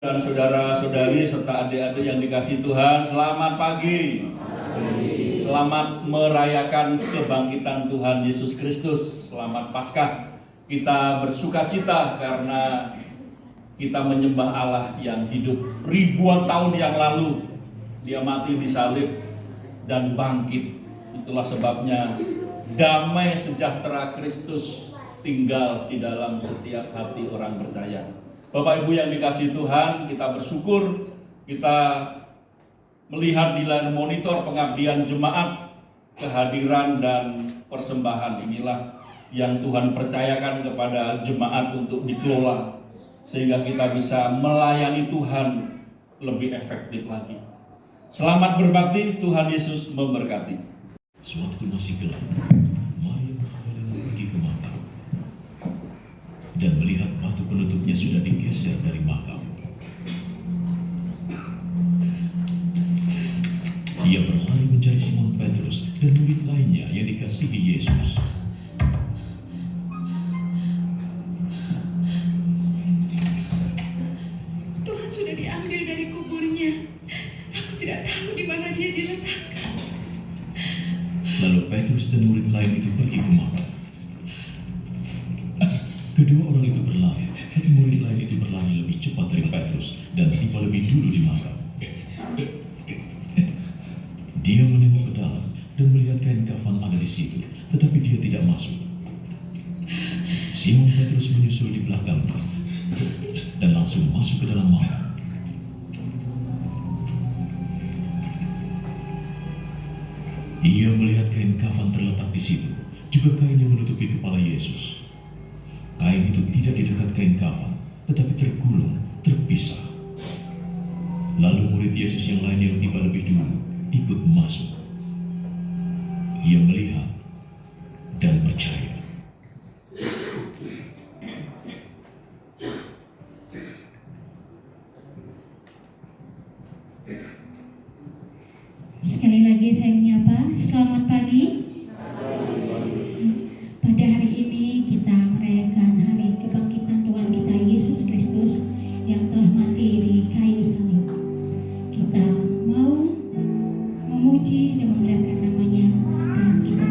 Dan saudara-saudari serta adik-adik yang dikasihi Tuhan, selamat pagi. Selamat merayakan kebangkitan Tuhan Yesus Kristus. Selamat Paskah. Kita bersukacita karena kita menyembah Allah yang hidup. Ribuan tahun yang lalu Dia mati di salib dan bangkit. Itulah sebabnya damai sejahtera Kristus tinggal di dalam setiap hati orang percaya. Bapak Ibu yang dikasihi Tuhan, kita bersyukur kita melihat di layar monitor pengabdian jemaat, kehadiran dan persembahan inilah yang Tuhan percayakan kepada jemaat untuk dikelola sehingga kita bisa melayani Tuhan lebih efektif lagi. Selamat berbakti, Tuhan Yesus memberkati. Sewaktu masih gelap, Maria Magdalena pergi ke makam dan melihat batu penutupnya sudah digeser dari makam. Ia berlari mencari Simon Petrus dan murid lainnya yang dikasihi Yesus. Tuhan sudah diambil dari kuburnya. Aku tidak tahu di mana dia diletakkan. Lalu Petrus dan murid lain itu pergi ke makam. Kedua orang itu berlari, tapi murid lain itu berlari lebih cepat dari Petrus dan tiba lebih dulu di makam. Dia menengok ke dalam dan melihat kain kafan ada di situ, tetapi dia tidak masuk. Simon Petrus menyusul di belakangnya dan langsung masuk ke dalam makam. Ia melihat kain kafan terletak di situ, juga kain yang menutupi kepala Yesus. Kain itu tidak di dekat kain kafan, tetapi tergulung, terpisah. Lalu murid Yesus yang lain yang tiba lebih dulu ikut masuk. Ia melihat dan percaya. Sekali lagi saya menyapa, selamat pagi. Pada hari ini kita merayakan hari kebangkitan Tuhan kita Yesus Kristus yang telah mati di kayu salib. Kita mau memuji dan memuliakan namanya dan kita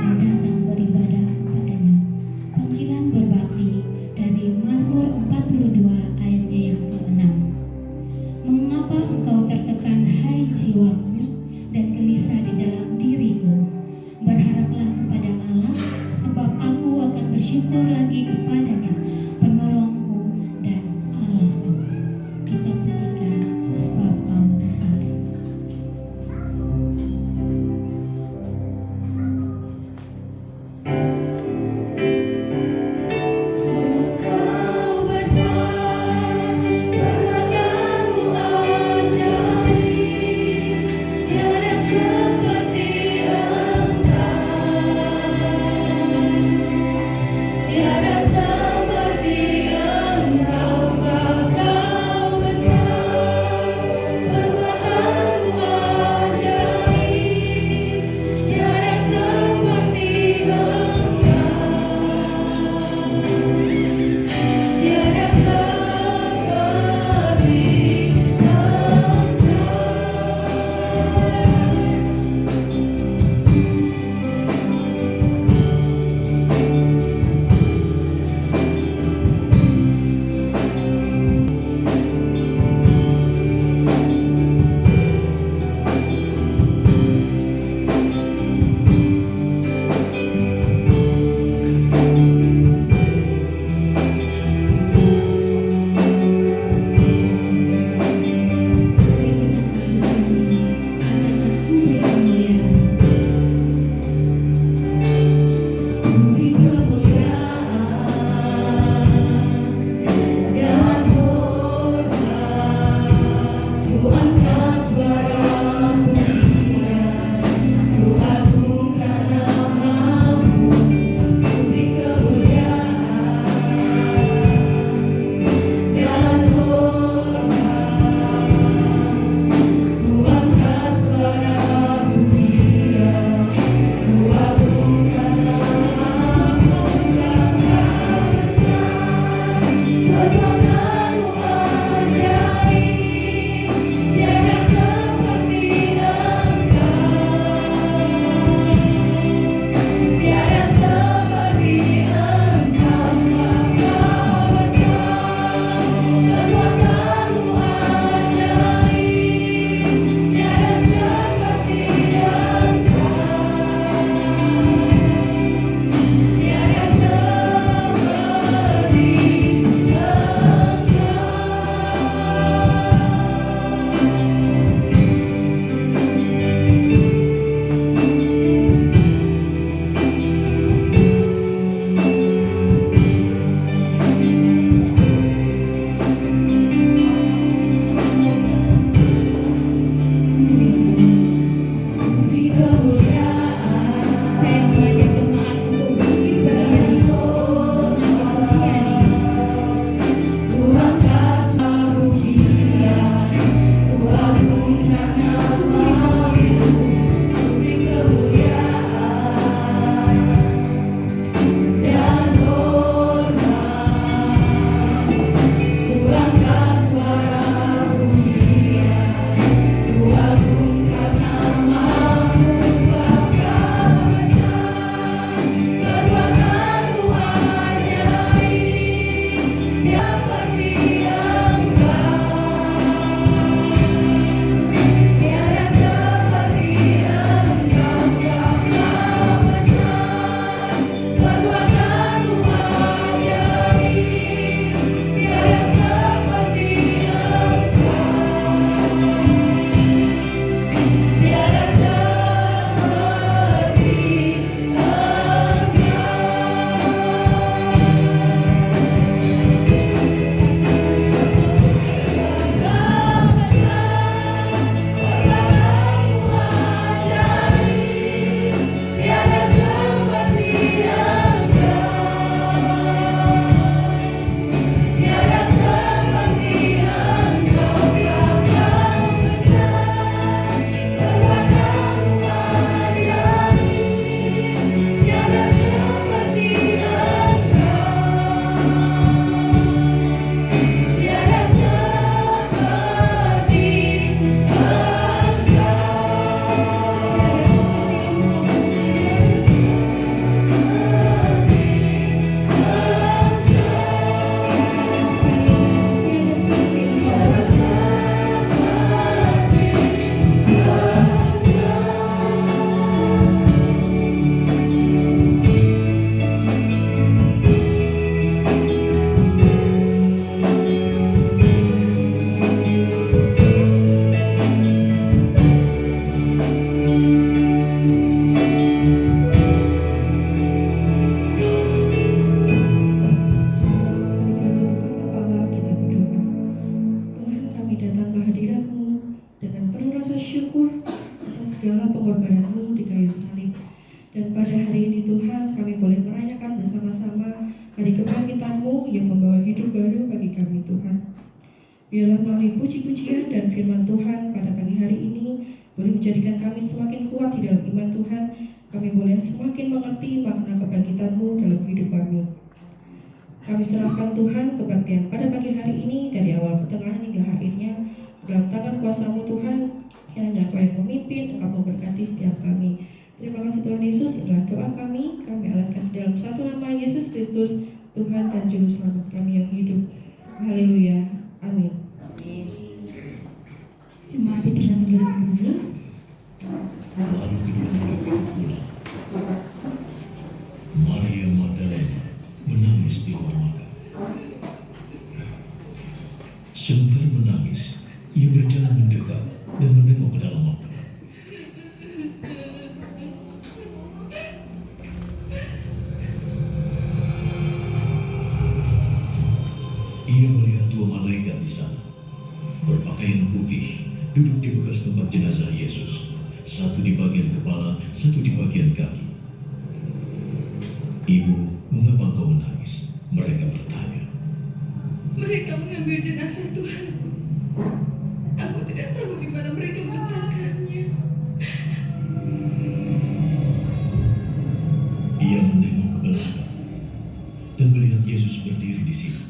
kami datang ke hadirat-Mu dengan penuh rasa syukur atas segala pengorbanan-Mu di kayu salib. Dan pada hari ini Tuhan, kami boleh merayakan bersama-sama hari kebangkitan-Mu yang membawa hidup baru bagi kami Tuhan. Biarlah melalui puji-pujian dan firman Tuhan pada pagi hari ini boleh menjadikan kami semakin kuat di dalam iman Tuhan. Kami boleh semakin mengerti makna kebangkitan-Mu dalam hidup kami. Kami serahkan Tuhan kebaktian pada pagi hari ini dari awal pertengahan hingga akhirnya dalam tangan kuasa-Mu Tuhan. Kiranya Engkau yang memimpin, Engkau memberkati setiap kami. Terima kasih Tuhan Yesus, inilah doa kami alaskan di dalam satu nama Yesus Kristus, Tuhan dan Juru Selamat kami yang hidup. Haleluya, amin. Jemaat dipersilakan duduk kembali. Lalu kedua murid itu pulang. Maria Magdalena menangis di luar makam. Sebentar menangis, ia berjalan mendekat dan menengok ke dalam makam. Ia melihat dua malaikat di sana, berpakaian putih, duduk di bekas tempat jenazah Yesus, satu di bagian kepala, satu di bagian kaki. Ibu, mengapa engkau menangis? Mereka bertanya. Mereka mengambil jenazah Tuhanku. Aku tidak tahu di mana mereka meletakkannya. Ia menengok ke belakang dan melihat Yesus berdiri di sini.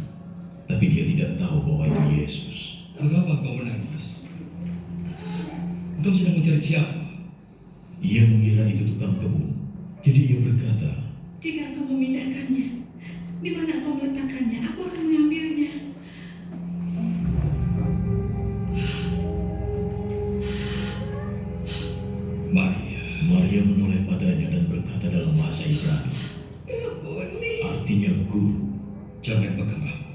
Tapi dia tidak tahu bahwa itu Yesus. Mengapa kau menangis? Engkau sedang mencari siapa? Ia mengira itu tukang kebun. Jadi ia berkata, Jika engkau memindahkannya, di mana engkau meletakkannya, aku akan mengambilnya. Maria menoleh padanya dan berkata dalam bahasa Ibrani, Rabboni. artinya guru. Jangan pegang aku,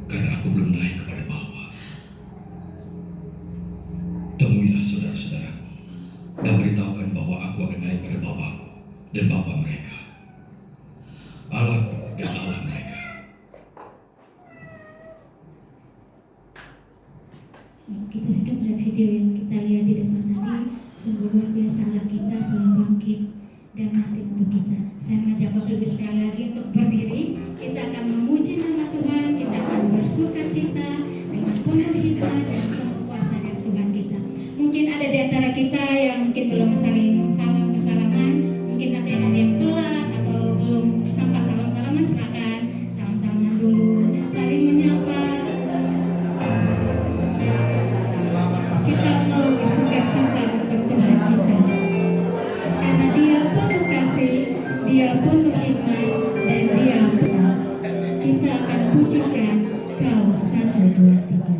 karena aku belum naik kepada Bapa. Temuilah saudara-saudaraku dan beritahukan bahwa aku akan naik pada Bapakku dan Bapa mereka, Allahku dan Allah mereka. Kita sudah melihat video yang kita lihat di depan tadi. Sungguh luar biasa Allah kita telah bangkit dan mati untuk kita. Saya mengajak Bapak Ibu sekali lagi untuk berdiri. Kita akan memuji nama Tuhan. Kita akan bersuka cita dengan penuh hikmat dan penuh kuasa dari Tuhan kita. Mungkin ada di antara kita yang mungkin belum saling salam bersalaman. Mungkin ada yang telat atau belum sempat salam-salaman. Silakan salam-salaman dulu. Saling menyapa. Kita mau bersuka cita untuk Tuhan kita, karena Dia penuh kasih, Dia penuh hikmat, dan Dia kita akan pujikan Kau 1, 2, 3.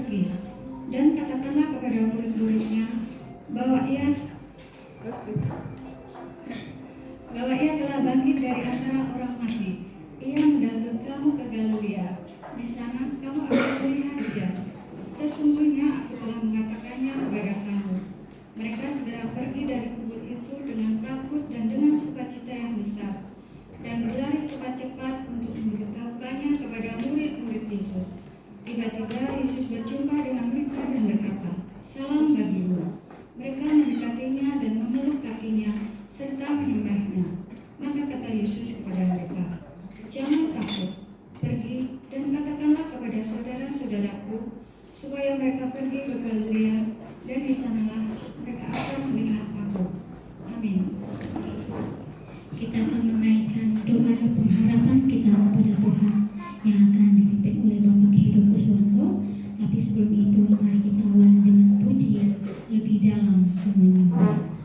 pergi dan katakanlah kepada murid-muridnya bahwa ia telah bangkit dari antara orang mati. Ia mendapatkan kamu ke Galilea. Di sana kamu akan melihat dia. Sesungguhnya aku telah mengatakannya kepada kamu. Mereka segera pergi dari kubur itu dengan takut dan dengan sukacita yang besar, dan berlari cepat-cepat untuk memberitahukannya kepada murid-murid Yesus. Tiba-tiba Yesus berjumpa dengan mereka dan berkata, "Salam bagimu." Mereka mendekatinya dan memeluk kakinya serta menyembahnya. Maka kata Yesus kepada mereka, "Jangan takut, pergi dan katakanlah kepada saudara-saudaraku supaya mereka pergi ke Galilea, dan di sanalah mereka akan melihat aku." Amin. Kita akan menaikkan doa pengharapan kita kepada Tuhan yang akan dipimpin oleh Bapak Hidup Kuswanto. Tapi sebelum itu mari kita awali dengan pujian lebih dalam dan menyembah.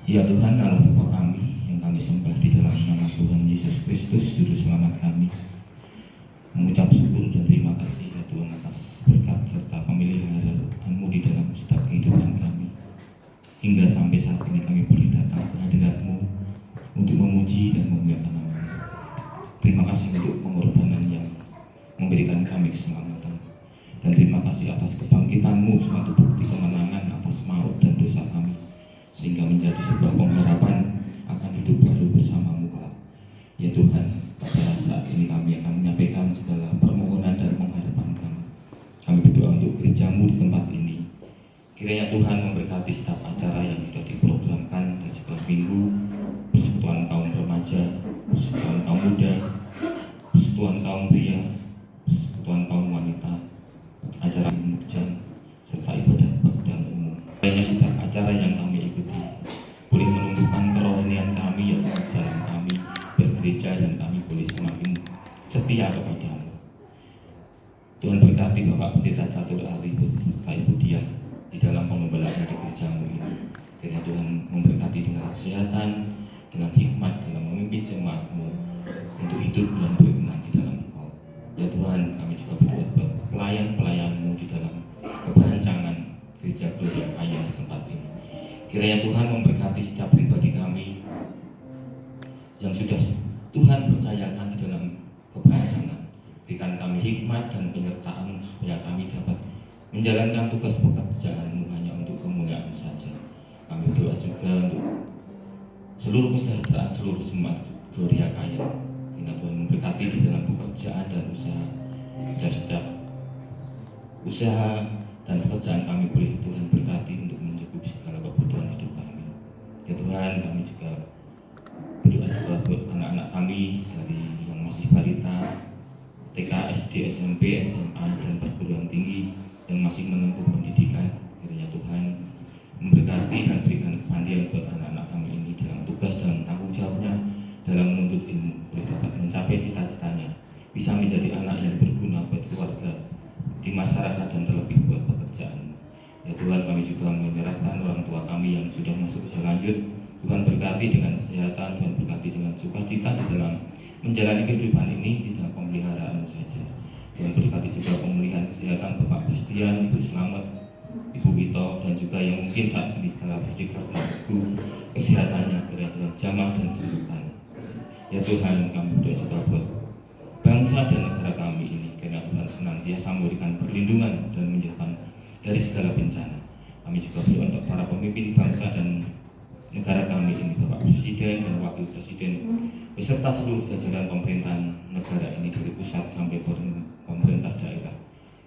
Ya Tuhan Allah Bapa kami yang kami sembah di dalam nama Tuhan Yesus Kristus Juru Selamat kami, mengucap syukur dan terima kasih ya Tuhan atas berkat serta pemeliharaan-Mu di dalam setiap kehidupan kami. Hingga sampai saat ini kami boleh datang ke hadirat-Mu untuk memuji dan memuliakan nama-Mu. Terima kasih untuk pengorbanan yang memberikan kami keselamatan. Dan terima kasih atas kebangkitan-Mu suatu bukti kemenangan atas maut dan dosa kami, sehingga menjadi sebuah pengharapan akan hidup baru bersama-Mu kelak. Ya Tuhan, pada saat ini kami akan menyampaikan segala permohonan dan pengharapan kami. Kami berdoa untuk gereja-Mu di tempat ini. Kiranya Tuhan memberkati setiap acara yang sudah diprogramkan dari sekolah minggu, persekutuan kaum remaja, persekutuan kaum muda, persekutuan kaum pria, persekutuan kaum wanita, acara mujang, serta ibadah dan umum. Kiranya setiap acara yang kami ikuti boleh menumbuhkan kerohanian kami yang dalam kami bergereja, dan kami boleh semakin setia kepada-Mu. Tuhan berkati Bapak Pendeta Catur Ari serta Ibu Dia di dalam pengembalaan di gereja-Mu ini. Kiranya Tuhan memberkati dengan kesehatan, dengan hikmat dalam memimpin jemaat-Mu untuk hidup yang berkenan di dalam Engkau. Ya Tuhan, kami juga berdoa buat pelayan-pelayan-Mu di dalam keberancangan gereja Gloria Kaya di tempat ini. Kiranya Tuhan memberkati setiap pribadi kami yang sudah Tuhan percayakan di dalam keberancangan. Berikan kami hikmat dan penyertaan supaya kami dapat menjalankan tugas pekerjaan-Mu hanya untuk kemuliaan saja. Kami berdoa juga untuk seluruh kesejahteraan seluruh jemaat Gloria Kaya. Kiranya Tuhan memberkati di dalam pekerjaan dan usaha, dan setiap usaha dan pekerjaan kami boleh Tuhan berkati untuk mencukupi segala kebutuhan hidup kami. Ya Tuhan, kami juga berdoa juga buat anak-anak kami dari yang masih balita, TK, SD, SMP, SMA, dan perguruan tinggi yang masih menempuh pendidikan. Kiranya Tuhan memberkati dan berikan kepandian buat anak-anak kami ini dalam tugas dan tanggung jawabnya dalam menuntut ilmu, boleh dapat mencapai cita-citanya, bisa menjadi anak yang berguna buat keluarga, di masyarakat, dan terlebih buat pekerjaan. Ya Tuhan, kami juga menyerahkan orang tua kami yang sudah masuk usia lanjut. Tuhan berkati dengan kesehatan, Tuhan berkati dengan sukacita di dalam menjalani kehidupan ini di dalam pemeliharaan-Mu saja. Tuhan berkati juga pemulihan kesehatan Bapak Bastian, Ibu Slamet, Ibu Wito, dan juga yang mungkin saat ini secara fisik terganggu kesehatannya. Kiranya Tuhan jamah dan sembuhkan. Ya Tuhan, kami berdoa juga buat bangsa dan negara kami ini. Kiranya Tuhan senantiasa memberikan perlindungan dan menjauhkan dari segala bencana. Kami juga berdoa untuk para pemimpin bangsa dan negara kami ini, Bapak Presiden dan Wakil Presiden, beserta seluruh jajaran pemerintahan negara ini dari pusat sampai pemerintah daerah.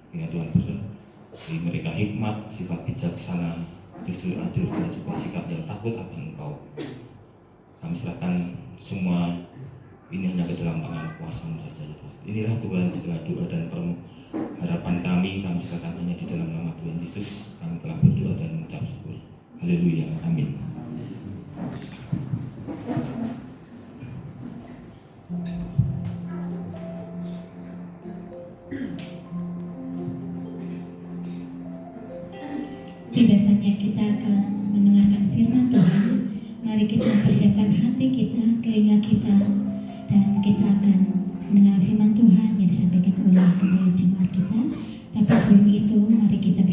Kiranya Tuhan beri mereka hikmat, sifat bijaksana, jujur, adil, dan juga sikap yang takut akan Engkau. Kami serahkan semua ini hanya ke dalam tangan kuasa-Mu saja. Inilah Tuhan segala doa dan harapan kami serahkan hanya di dalam nama Tuhan Yesus. Kami telah berdoa dan mengucap syukur. Haleluya, amin. Tiba saatnya kita akan mendengarkan firman Tuhan. Mari kita persiapkan hati kita, telinga kita, dan kita akan mendengar firman Tuhan yang disampaikan oleh jemaat kita. Tapi sebelum itu, mari kita